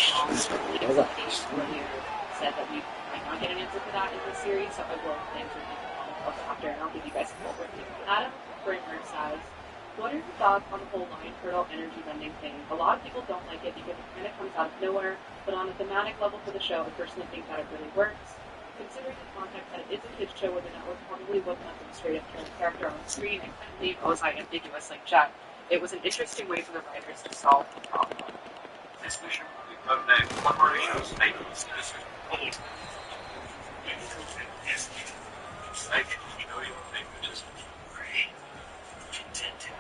said that we might not get an answer for that in this series, so I will answer the comic after, and I'll give you guys a full review. Adam Britner says, what are your thoughts on the whole Lion Turtle energy bending thing? A lot of people don't like it because it kind of comes out of nowhere, but on a thematic level for the show, I personally think that it really works. Considering the context that it is a kid's show where the network probably wouldn't let them straight up kill a character on the screen and kind of leave Ozai ambiguous like Jet, it was an interesting way for the writers to solve the problem. This mission will be codenamed Operation Snakes. This is bold. Snake, you know you think which is great. Contented.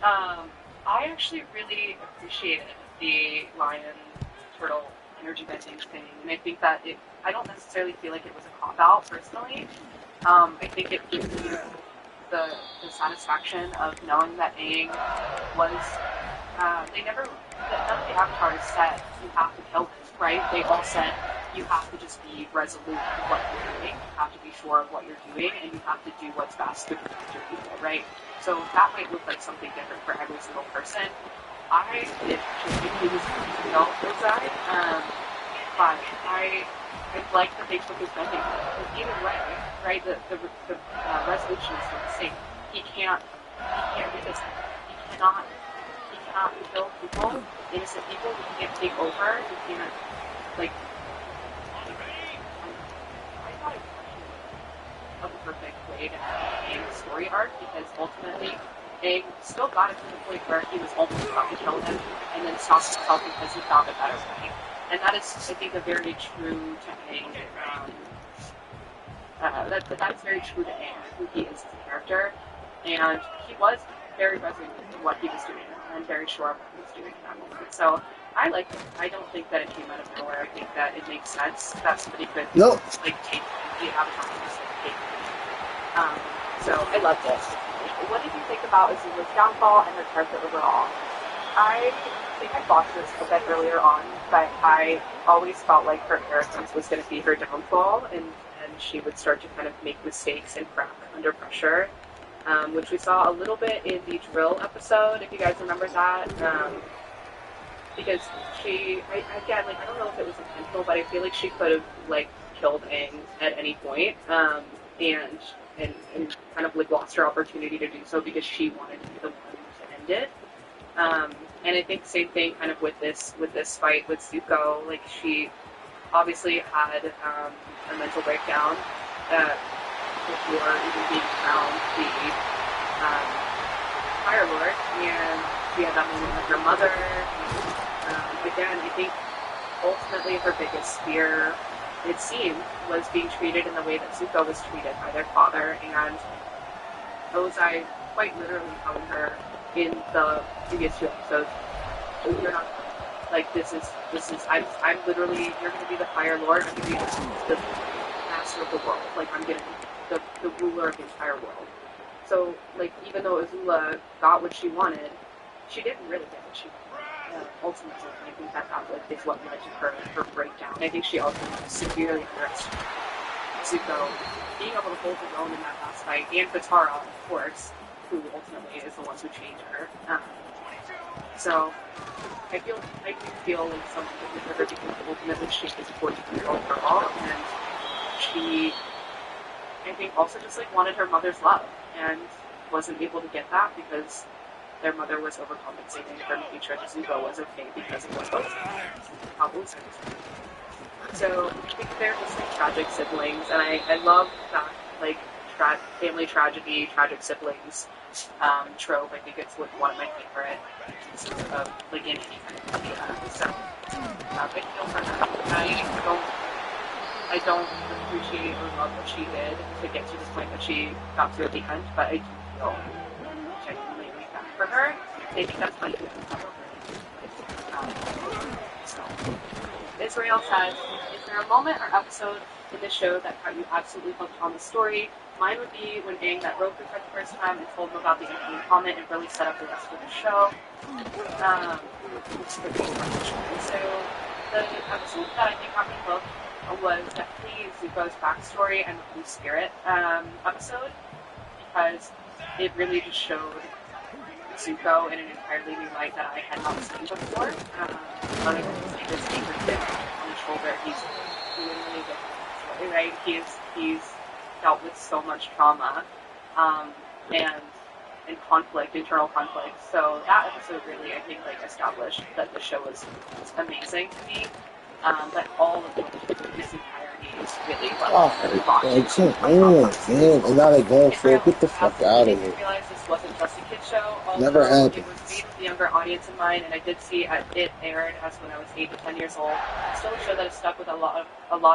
I actually really appreciated the Lion Turtle energy bending thing, and I think that I don't necessarily feel like it was a cop-out, personally. I think it gives me the satisfaction of knowing that Aang was, none of the avatars said you have to kill him, right? They all said you have to just be resolute in what you're doing, you have to be sure of what you're doing, and you have to do what's best to protect your people, right? So that might look like something different for every single person. I did actually think he was going to know Ozai, but I like that they took his bending. Because either way, right, the resolution is still the same. He can't do this. He cannot kill people, innocent people. He can't take over. He can't, like, I thought it was a perfect way to have Aang's story arc, because ultimately Aang still got it to the point where he was almost about to kill him, and then stopped himself because he found a better way. And that is, I think, a very true to Aang. That's very true to Aang, who he is as a character. And he was very resolute in what he was doing, and very sure of what he was doing in that moment. So I like it. I don't think that it came out of nowhere. I think that it makes sense that somebody could like take the avatar and just like, take it. So I loved it. What did you think about Azula's downfall and her character overall? I think I watched this a bit earlier on, but I always felt like her arrogance was going to be her downfall, and she would start to kind of make mistakes and crack under pressure, which we saw a little bit in the drill episode, if you guys remember that. Because I don't know if it was intentional, but I feel like she could have like killed Aang at any point, and kind of like lost her opportunity to do so because she wanted to be the one to end it. And I think same thing kind of with this fight with Zuko. Like, she obviously had a mental breakdown before even being crowned the Fire Lord, and she had that moment with her mother. Again, I think ultimately her biggest fear, it seemed, was being treated in the way that Zuko was treated by their father, and Ozai quite literally telling her in the previous two episodes, you're not, like, this is, I'm literally, you're going to be the Fire Lord, I'm going to be the master of the world, like, I'm going to be the ruler of the entire world. So, like, even though Azula got what she wanted, she didn't really get what she wanted. Ultimately, I think that is what led to her breakdown. I think she also severely underestimated Zuko being able to hold his own in that last fight, and Katara, of course, who ultimately is the one who changed her. So I do feel like something with her because ultimately she is a 14-year-old girl, and she, I think, also just like wanted her mother's love and wasn't able to get that because their mother was overcompensating for making sure that Zuko was okay because it was Ozai. So I think they're just like tragic siblings, and I love that like family tragedy, tragic siblings trope. I think it's like one of my favorite pieces of like in any kind of media. So I feel for her. I don't appreciate or love what she did to get to this point that she got to at the end, but I do feel genuinely like that for her. I think that's my so Israel says, is there a moment or episode in the show that got you absolutely hooked on the story? Mine would be when Aang met Roku for the first time and told him about the Indian comment and really set up the rest of the show. So the episode that I think got me hooked was definitely Zuko's backstory and the Blue Spirit episode, because it really just showed Zuko in an entirely new light that I had not seen before. One of his favorite kid on his shoulder. He's literally the story, right? He's dealt with so much trauma, and conflict, internal conflict. So that episode really, I think, like established that the show was amazing to me. But all of this entirety is really man. And now they're going for it. Get the fuck out of I here. realized this wasn't just a kid's show. Also, Never happened. It was made with a younger audience in mind, and I did see it aired as when I was 8 to 10 years old. It's still a show that has stuck with a lot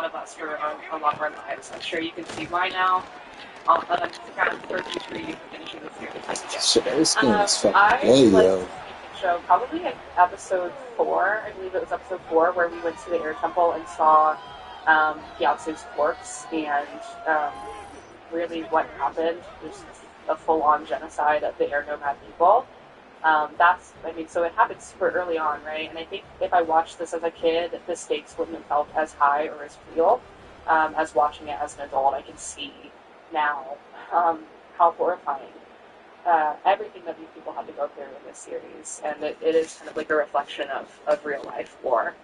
of us for a lot of our lives. I'm sure you can see why now. I'm proud for future you for finishing the series. Shit, this game is fucking I gay, liked yo. the show probably at episode 4. I believe it was episode 4 where we went to the air temple and saw Gyatso's corpse and really what happened. There's a full-on genocide of the air nomad people. So it happened super early on, right? And I think if I watched this as a kid, the stakes wouldn't have felt as high or as real as watching it as an adult. I can see now how horrifying everything that these people had to go through in this series, and it is kind of like a reflection of real life war.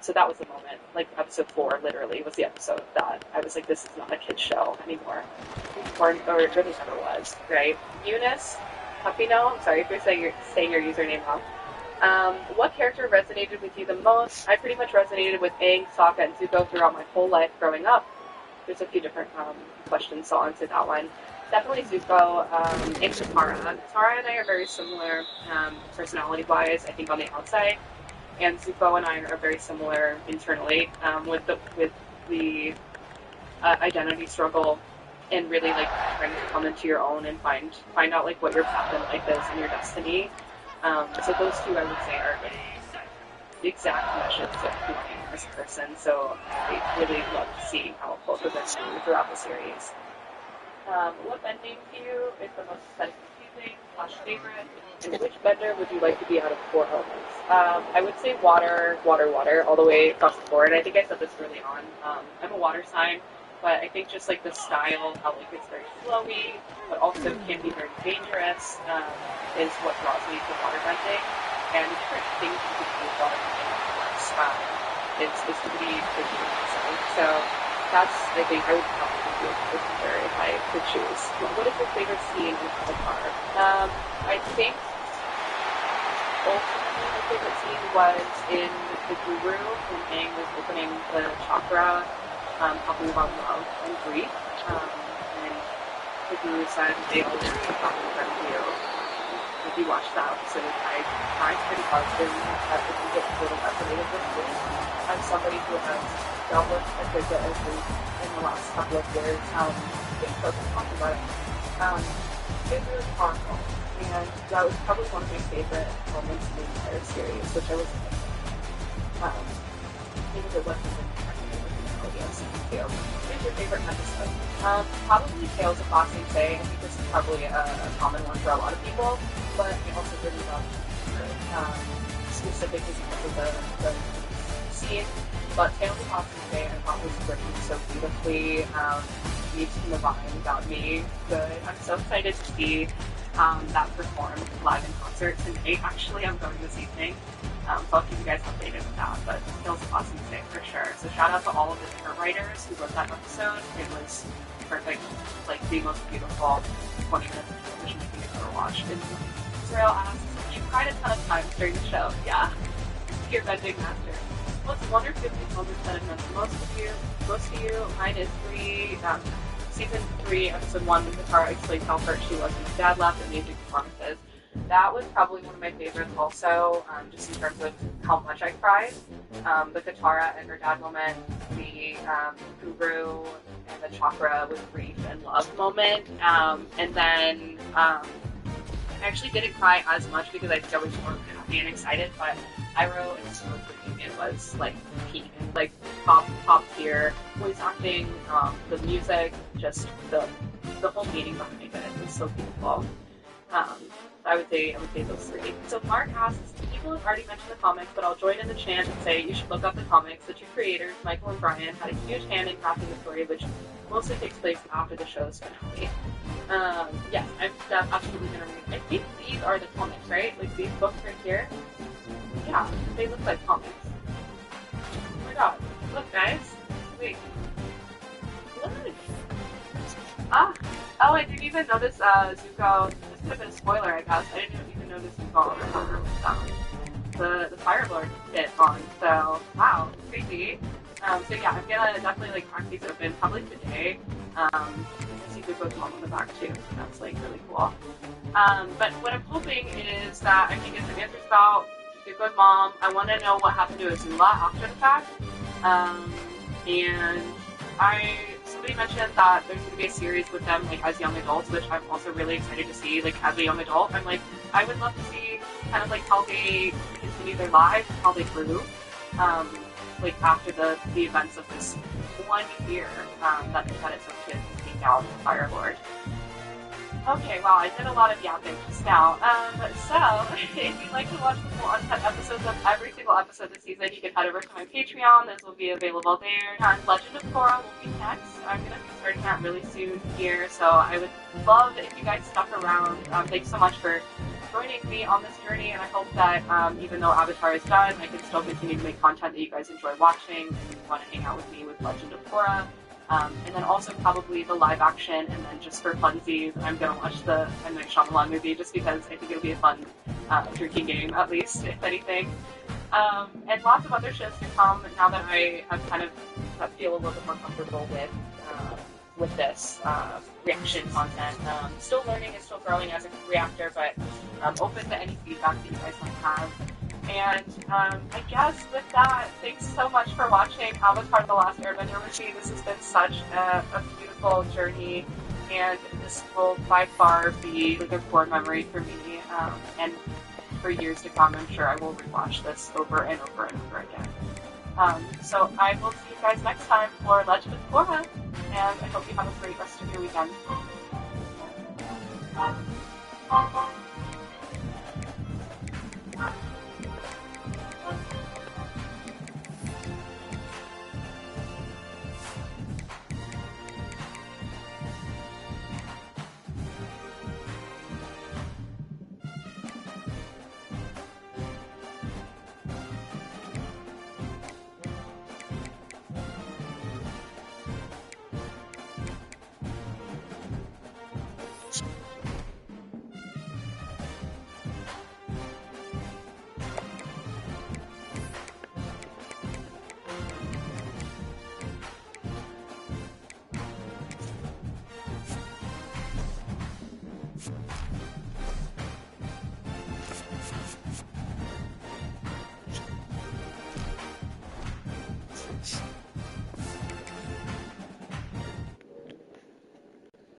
So that was the moment, like episode 4 literally was the episode that I was like, this is not a kid's show anymore, or it really never was, right? Eunice, Papino, I'm sorry if you're saying your username wrong. What character resonated with you the most? I pretty much resonated with Aang, Sokka, and Zuko throughout my whole life growing up. There's a few different questions, so I'll answer that one. Definitely Zuko and Katara. Katara and I are very similar personality-wise, I think, on the outside, and Zuko and I are very similar internally with the identity struggle and really like trying to come into your own and find out like what your path in life is and your destiny. So those two, I would say, are like the exact meshes of who I am as a person. So I really love seeing how both of them do throughout the series. What bending to you is the most confusing / favorite? And which bender would you like to be out of 4 elements? I would say water, all the way across the board. I think I said this early on. I'm a water sign, but I think just like the style, how like it's very flowy, but also can be very dangerous, is what draws me to water bending. And the different things you can do with water bending, of course, is pretty amazing. So that's, I think, I would probably do it if I could choose. What is your favorite scene in the car? I think ultimately my favorite scene was in the Guru when Aang was opening the chakra, talking about love and grief. And the Guru said, they always keep talking about you. If you watch that episode, I cried pretty hard during that because it sort of resonated with me. As somebody who has dealt with a big grief in the last couple of years, being focused talking about it. It was really powerful. And that was probably one of my favorite moments in the entire series, which I was because it wasn't too. What's your favorite episode? Probably Tales of Boxing Day. I think this is probably a common one for a lot of people, but I also really love specifically because of the scene. But Tales of Boxing Day I thought was written so beautifully. Meets from the Vine got me good. I'm so excited to see that performed live in concert tonight. Actually, I'm going this evening, so I'll keep you guys updated with that. But Tales of Boxing Day for sure. So shout out to all of the different writers who wrote that episode. It was perfect, like the most beautiful 20 minutes of television I think I've ever watched. And Israel asks, you cried a ton of times during the show. Yeah, you're bending master. What's one or 50 moments that have meant the most to you? Mine is season 3, episode 1, when Katara explains how hurt she was when her dad left and music performances. That was probably one of my favorites also, just in terms of how much I cried. The Katara and her dad moment, the Guru and the chakra with grief and love moment, and then I actually didn't cry as much because I think I was more happy and excited, but Iroh and Smoke Reunion was like peak, like top tier. Voice acting, the music, just the whole meaning behind it was so beautiful. I would say those 3. So Mark asks, people have already mentioned the comics, but I'll join in the chant and say you should look up the comics. The 2 creators, Michael and Brian, had a huge hand in crafting the story, which mostly takes place after the show's finale. Yes, I'm absolutely going to read. I think these are the comics, right? Like these books right here. Yeah, they look like comics. Oh my god. Look, guys. Wait. Look. Ah. Oh, I didn't even notice Zuko. This could have been a spoiler, I guess. I didn't even notice Zuko with the Fire Lord kit on. So, wow, crazy. So yeah, I'm gonna definitely like crack these open probably today. I see Zuko's mom on the back too. So that's like really cool. But what I'm hoping is that I can get some answers about Zuko's mom. I want to know what happened to Azula after the fact. And somebody mentioned that there's going to be a series with them like as young adults, which I'm also really excited to see. Like as a young adult, I'm like, I would love to see kind of like how they continue their lives, how they grew, like after the events of this 1 year that it took to take out the Fire Lord. Okay, wow, I did a lot of yapping just now. So, if you'd like to watch the full uncut episodes of every single episode this season, you can head over to my Patreon. Those will be available there. And Legend of Korra will be next. I'm going to be starting that really soon here, so I would love if you guys stuck around. Thanks so much for joining me on this journey, and I hope that even though Avatar is done, I can still continue to make content that you guys enjoy watching and you want to hang out with me with Legend of Korra. And then also probably the live action, and then just for funsies, I'm going to watch the M. Night Shyamalan movie just because I think it'll be a fun drinking game, at least, if anything. And lots of other shows to come now that I have kind of feel a little bit more comfortable with this reaction content. Still learning and still growing as a reactor, but open to any feedback that you guys might have. And I guess with that, thanks so much for watching Avatar: The Last Airbender with me. This has been such a beautiful journey, and this will by far be like a core memory for me. And for years to come, I'm sure I will rewatch this over and over and over again. So I will see you guys next time for Legend of Korra, and I hope you have a great rest of your weekend.